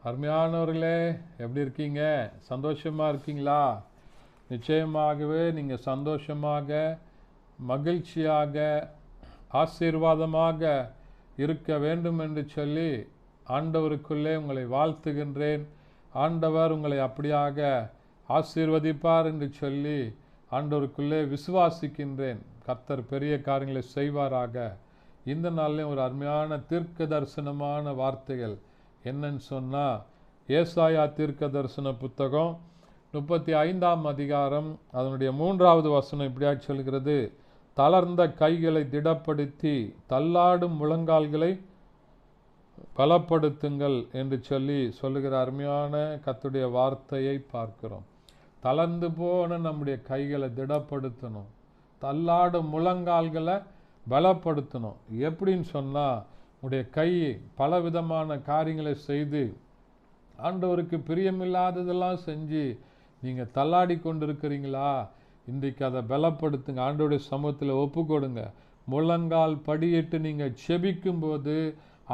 அருமையானவர்களே, எப்படி இருக்கீங்க? சந்தோஷமாக இருக்கீங்களா? நிச்சயமாகவே நீங்கள் சந்தோஷமாக, மகிழ்ச்சியாக, ஆசீர்வாதமாக இருக்க வேண்டும் என்று சொல்லி ஆண்டவருக்குள்ளே உங்களை வாழ்த்துகின்றேன். ஆண்டவர் உங்களை அப்படியாக ஆசீர்வதிப்பார் என்று சொல்லி ஆண்டவருக்குள்ளே விசுவாசிக்கின்றேன். கர்த்தர் பெரிய காரியங்களை செய்வாராக. இந்த நாளிலே ஒரு அருமையான தீர்க்க தரிசனமான வார்த்தைகள் என்னன்னு சொன்னால், ஏசாயா தீர்க்க தரிசன புத்தகம் 35ஆம் அதிகாரம் அதனுடைய 3வது வசனம் இப்படியாக சொல்கிறது: தளர்ந்த கைகளை திடப்படுத்தி தள்ளாடும் முழங்கால்களை பலப்படுத்துங்கள் என்று சொல்லுகிற அருமையான கர்த்தருடைய வார்த்தையை பார்க்கிறோம். தளர்ந்து போன நம்முடைய கைகளை திடப்படுத்தணும், தள்ளாடும் முழங்கால்களை பலப்படுத்தணும். எப்படின்னு சொன்னால், உடைய கை பலவிதமான காரியங்களை செய்து ஆண்டவருக்கு பிரியமில்லாததெல்லாம் செஞ்சு நீங்கள் தள்ளாடி கொண்டு இருக்கிறீங்களா? இன்றைக்கு அதை பலப்படுத்துங்க. ஆண்டவருடைய சமூகத்தில் ஒப்பு கொடுங்க. முழங்கால் படியிட்டு நீங்கள் செபிக்கும்போது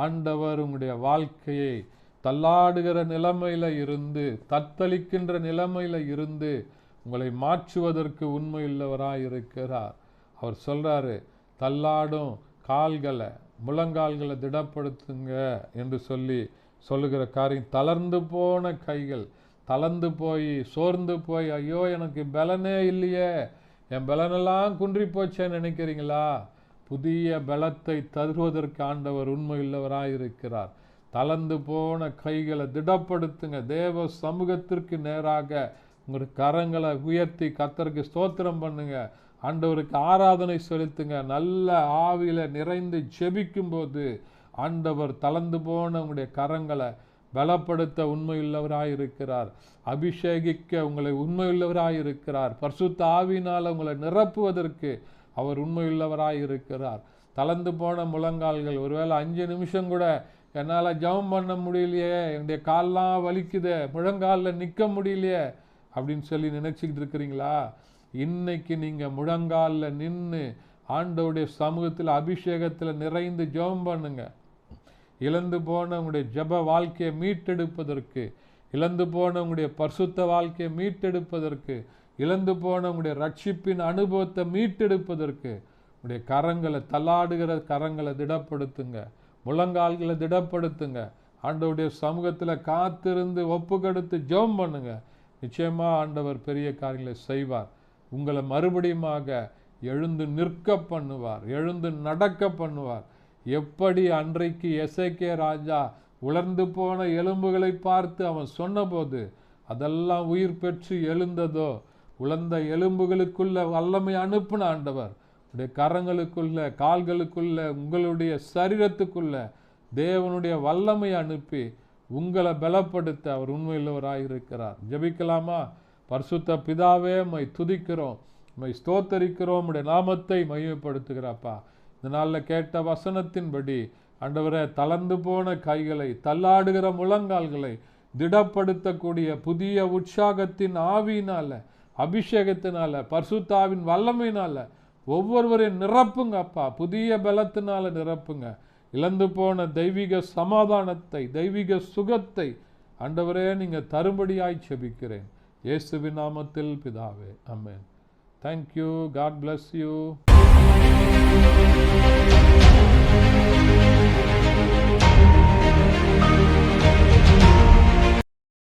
ஆண்டவர் உங்களுடைய வாழ்க்கையை தள்ளாடுகிற நிலைமையில் இருந்து, தத்தளிக்கின்ற நிலைமையில் இருந்து உங்களை மாற்றுவதற்கு உண்மையுள்ளவராக இருக்கிறார். அவர் சொல்கிறாரு, தள்ளாடும் கால்களை, முழங்கால்களை திடப்படுத்துங்க என்று சொல்லுகிற காரியம். தளர்ந்து போன கைகள், தளர்ந்து போய் சோர்ந்து போய், ஐயோ எனக்கு பலனே இல்லையே, என் பலனெல்லாம் குன்றி போச்சேன்னு நினைக்கிறீங்களா? புதிய பலத்தை தருவதற்கு ஆண்டவர் உண்மையுள்ளவராக இருக்கிறார். தளர்ந்து போன கைகளை திடப்படுத்துங்க. தேவ சமூகத்திற்கு நேராக உங்களுடைய கரங்களை உயர்த்தி கர்த்தருக்கு ஸ்தோத்திரம் பண்ணுங்க. ஆண்டவருக்கு ஆராதனை செலுத்துங்க. நல்ல ஆவியில நிறைந்து ஜெபிக்கும் போது ஆண்டவர் தளர்ந்து போன உங்களுடைய கரங்களை பலப்படுத்த உண்மையுள்ளவராய் இருக்கிறார். அபிஷேகிக்க உங்களை உண்மையுள்ளவராய் இருக்கிறார். பரிசுத்த ஆவியினால் உங்களை நிரப்புவதற்கு அவர் உண்மையுள்ளவராய் இருக்கிறார். தளர்ந்து போன முழங்கால்கள், ஒருவேளை 5 நிமிஷம் கூட என்னால் ஜெபம் பண்ண முடியலையே, என்னுடைய கால்லாம் வலிக்குதே, முழங்காலில் நிற்க முடியலையே அப்படின்னு சொல்லி நினைச்சிக்கிட்டு இருக்கிறீங்களா? இன்னைக்கு நீங்கள் முழங்காலில் நின்று ஆண்டவருடைய சமூகத்தில் அபிஷேகத்தில் நிறைந்து ஜெபம் பண்ணுங்க. இழந்து போன உங்களுடைய ஜெப வாழ்க்கையை மீட்டெடுப்பதற்கு, இழந்து போன உங்களுடைய பரிசுத்த வாழ்க்கையை மீட்டெடுப்பதற்கு, இழந்து போன உங்களுடைய ரட்சிப்பின் அனுபவத்தை மீட்டெடுப்பதற்கு உங்களுடைய கரங்களை, தள்ளாடுகிற கரங்களை திடப்படுத்துங்க, முழங்கால்களை திடப்படுத்துங்க. ஆண்டவருடைய சமூகத்தில் காத்திருந்து ஒப்பு கொடுத்து ஜெபம் பண்ணுங்க. நிச்சயமாக ஆண்டவர் பெரிய காரியங்களை செய்வார். உங்களை மறுபடியுமாக எழுந்து நிற்க பண்ணுவார், எழுந்து நடக்க பண்ணுவார். எப்படி அன்றைக்கு எசேக்கியா ராஜா உலர்ந்து போன எலும்புகளை பார்த்து அவன் சொன்னபோது அதெல்லாம் உயிர் பெற்று எழுந்ததோ, உலர்ந்த எலும்புகளுக்குள்ள வல்லமை அனுப்பின ஆண்டவர் உடைய கரங்களுக்குள்ள, கால்களுக்குள்ள, உங்களுடைய சரீரத்துக்குள்ள தேவனுடைய வல்லமை அனுப்பி உங்களை பலப்படுத்த அவர் உண்மையுள்ளவராயிருக்கிறார். ஜெபிக்கலாமா? பரிசுத்த பிதாவே, உம்மை துதிக்கிறோம், உம்மை ஸ்தோத்தரிக்கிறோம், உம்முடைய நாமத்தை மகிமைப்படுத்துகிறாப்பா. இந்த நாளில் கேட்ட வசனத்தின்படி ஆண்டவரே, தளர்ந்து போன கைகளை, தள்ளாடுகிற முழங்கால்களை திடப்படுத்தக்கூடிய புதிய உற்சாகத்தின் ஆவியினால, அபிஷேகத்தினால, பரிசுத்தாவின் வல்லமையினால ஒவ்வொருவரையும் நிரப்புங்க அப்பா. புதிய பலத்தினால நிரப்புங்க. இழந்து போன தெய்வீக சமாதானத்தை, தெய்வீக சுகத்தை ஆண்டவரே நீங்கள் தரும்படியாய் செபிக்கிறேன். இயேசுவின் நாமத்தில் பிதாவே, ஆமென். Thank you. God bless you.